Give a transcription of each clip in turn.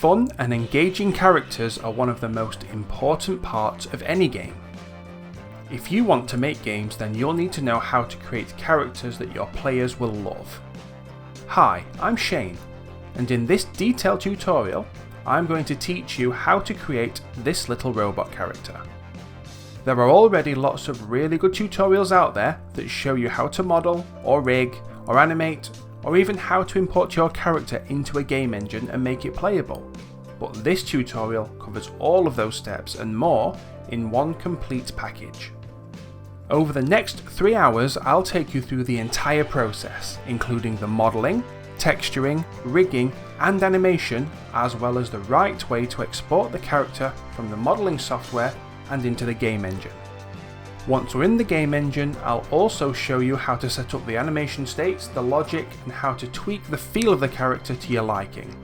Fun and engaging characters are one of the most important parts of any game. If you want to make games, then you'll need to know how to create characters that your players will love. Hi, I'm Shane, and in this detailed tutorial, I'm going to teach you how to create this little robot character. There are already lots of really good tutorials out there that show you how to model, or rig, or animate, or even how to import your character into a game engine and make it playable. But this tutorial covers all of those steps and more in one complete package. Over the next 3 hours, I'll take you through the entire process, including the modeling, texturing, rigging, and animation, as well as the right way to export the character from the modeling software and into the game engine. Once we're in the game engine, I'll also show you how to set up the animation states, the logic, and how to tweak the feel of the character to your liking.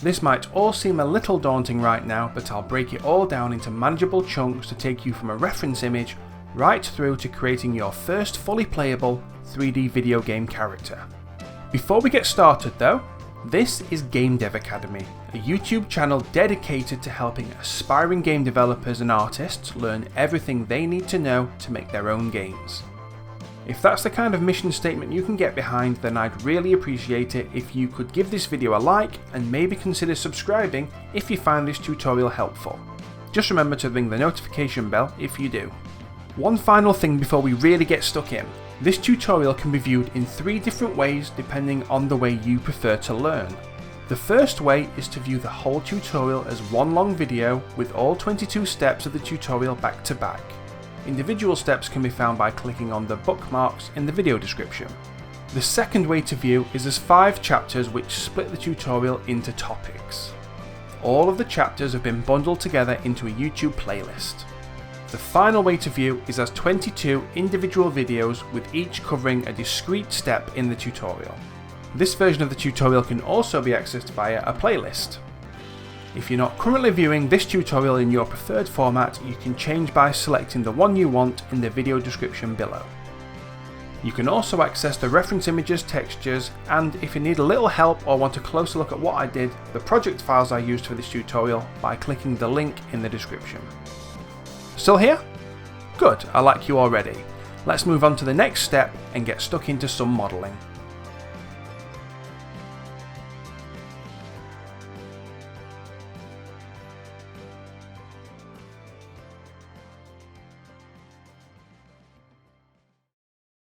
This might all seem a little daunting right now, but I'll break it all down into manageable chunks to take you from a reference image right through to creating your first fully playable 3D video game character. Before we get started though, this is Game Dev Academy, a YouTube channel dedicated to helping aspiring game developers and artists learn everything they need to know to make their own games. If that's the kind of mission statement you can get behind, then I'd really appreciate it if you could give this video a like and maybe consider subscribing if you find this tutorial helpful. Just remember to ring the notification bell if you do. One final thing before we really get stuck in. This tutorial can be viewed in 3 different ways depending on the way you prefer to learn. The first way is to view the whole tutorial as one long video with all 22 steps of the tutorial back to back. Individual steps can be found by clicking on the bookmarks in the video description. The second way to view is as 5 chapters which split the tutorial into topics. All of the chapters have been bundled together into a YouTube playlist. The final way to view is as 22 individual videos with each covering a discrete step in the tutorial. This version of the tutorial can also be accessed via a playlist. If you're not currently viewing this tutorial in your preferred format, you can change by selecting the one you want in the video description below. You can also access the reference images, textures, and if you need a little help or want a closer look at what I did, the project files I used for this tutorial by clicking the link in the description. Still here? Good, I like you already. Let's move on to the next step and get stuck into some modelling.